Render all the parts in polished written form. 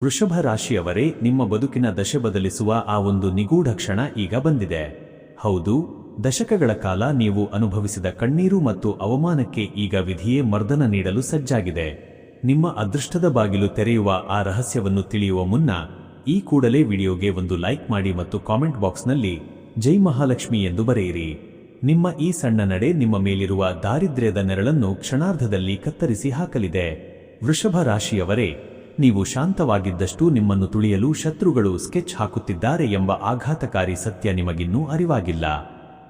ವೃಷಭ ರಾಶಿಯವರೇ, ನಿಮ್ಮ ಬದುಕಿನ ದಶೆ ಬದಲಿಸುವ ಆ ಒಂದು ನಿಗೂಢ ಕ್ಷಣ ಈಗ ಬಂದಿದೆ. ಹೌದು, ದಶಕಗಳ ಕಾಲ ನೀವು ಅನುಭವಿಸಿದ ಕಣ್ಣೀರು ಮತ್ತು ಅವಮಾನಕ್ಕೆ ಈಗ ವಿಧಿಯೇ ಮರ್ದನ ನೀಡಲು ಸಜ್ಜಾಗಿದೆ. ನಿಮ್ಮ ಅದೃಷ್ಟದ ಬಾಗಿಲು ತೆರೆಯುವ ಆ ರಹಸ್ಯವನ್ನು ತಿಳಿಯುವ ಮುನ್ನ ಈ ಕೂಡಲೇ ವಿಡಿಯೋಗೆ ಒಂದು ಲೈಕ್ ಮಾಡಿ ಮತ್ತು ಕಾಮೆಂಟ್ ಬಾಕ್ಸ್ನಲ್ಲಿ ಜೈ ಮಹಾಲಕ್ಷ್ಮಿ ಎಂದು ಬರೆಯಿರಿ. ನಿಮ್ಮ ಈ ಸಣ್ಣ ನಡೆ ನಿಮ್ಮ ಮೇಲಿರುವ ದಾರಿದ್ರ್ಯದ ನೆರಳನ್ನು ಕ್ಷಣಾರ್ಧದಲ್ಲಿ ಕತ್ತರಿಸಿ ಹಾಕಲಿದೆ. ವೃಷಭ ರಾಶಿಯವರೇ, ನೀವು ಶಾಂತವಾಗಿದ್ದಷ್ಟು ನಿಮ್ಮನ್ನು ತುಳಿಯಲು ಶತ್ರುಗಳು ಸ್ಕೆಚ್ ಹಾಕುತ್ತಿದ್ದಾರೆ ಎಂಬ ಆಘಾತಕಾರಿ ಸತ್ಯ ನಿಮಗಿನ್ನೂ ಅರಿವಾಗಿಲ್ಲ.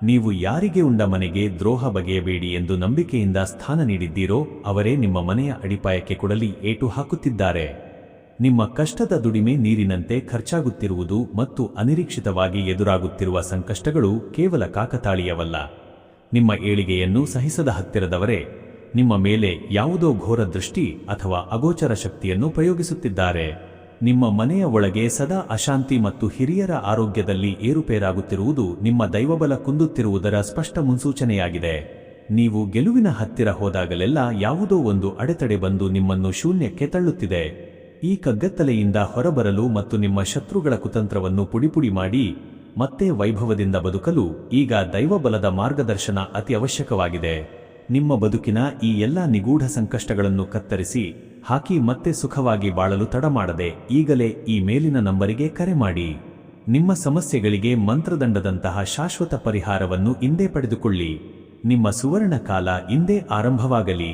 ನೀವು ಯಾರಿಗೆ ಉಂಡ ಮನೆಗೆ ದ್ರೋಹ ಬಗೆಯಬೇಡಿ ಎಂದು ನಂಬಿಕೆಯಿಂದ ಸ್ಥಾನ ನೀಡಿದ್ದೀರೋ ಅವರೇ ನಿಮ್ಮ ಮನೆಯ ಅಡಿಪಾಯಕ್ಕೆ ಕೊಡಲಿ ಏಟು ಹಾಕುತ್ತಿದ್ದಾರೆ. ನಿಮ್ಮ ಕಷ್ಟದ ದುಡಿಮೆ ನೀರಿನಂತೆ ಖರ್ಚಾಗುತ್ತಿರುವುದು ಮತ್ತು ಅನಿರೀಕ್ಷಿತವಾಗಿ ಎದುರಾಗುತ್ತಿರುವ ಸಂಕಷ್ಟಗಳು ಕೇವಲ ಕಾಕತಾಳೀಯವಲ್ಲ. ನಿಮ್ಮ ಏಳಿಗೆಯನ್ನು ಸಹಿಸದ ಹತ್ತಿರದವರೇ ನಿಮ್ಮ ಮೇಲೆ ಯಾವುದೋ ಘೋರ ದೃಷ್ಟಿ ಅಥವಾ ಅಗೋಚರ ಶಕ್ತಿಯನ್ನು ಪ್ರಯೋಗಿಸುತ್ತಿದ್ದಾರೆ. ನಿಮ್ಮ ಮನೆಯ ಒಳಗೆ ಸದಾ ಅಶಾಂತಿ ಮತ್ತು ಹಿರಿಯರ ಆರೋಗ್ಯದಲ್ಲಿ ಏರುಪೇರಾಗುತ್ತಿರುವುದು ನಿಮ್ಮ ದೈವಬಲ ಕುಂದುತ್ತಿರುವುದರ ಸ್ಪಷ್ಟ ಮುನ್ಸೂಚನೆಯಾಗಿದೆ. ನೀವು ಗೆಲುವಿನ ಹತ್ತಿರ ಹೋದಾಗಲೆಲ್ಲ ಯಾವುದೋ ಒಂದು ಅಡೆತಡೆ ಬಂದು ನಿಮ್ಮನ್ನು ಶೂನ್ಯಕ್ಕೆ ತಳ್ಳುತ್ತಿದೆ. ಈ ಕಗ್ಗತ್ತಲೆಯಿಂದ ಹೊರಬರಲು ಮತ್ತು ನಿಮ್ಮ ಶತ್ರುಗಳ ಕುತಂತ್ರವನ್ನು ಪುಡಿಪುಡಿ ಮಾಡಿ ಮತ್ತೆ ವೈಭವದಿಂದ ಬದುಕಲು ಈಗ ದೈವಬಲದ ಮಾರ್ಗದರ್ಶನ ಅತಿ ಅವಶ್ಯಕವಾಗಿದೆ. ನಿಮ್ಮ ಬದುಕಿನ ಈ ಎಲ್ಲ ನಿಗೂಢ ಸಂಕಷ್ಟಗಳನ್ನು ಕತ್ತರಿಸಿ ಹಾಕಿ ಮತ್ತೆ ಸುಖವಾಗಿ ಬಾಳಲು ತಡಮಾಡದೆ ಈಗಲೇ ಈ ಮೇಲಿನ ನಂಬರಿಗೆ ಕರೆ ಮಾಡಿ. ನಿಮ್ಮ ಸಮಸ್ಯೆಗಳಿಗೆ ಮಂತ್ರದಂಡದಂತಹ ಶಾಶ್ವತ ಪರಿಹಾರವನ್ನು ಇಂದೇ ಪಡೆದುಕೊಳ್ಳಿ. ನಿಮ್ಮ ಸುವರ್ಣ ಕಾಲ ಇಂದೇ ಆರಂಭವಾಗಲಿ.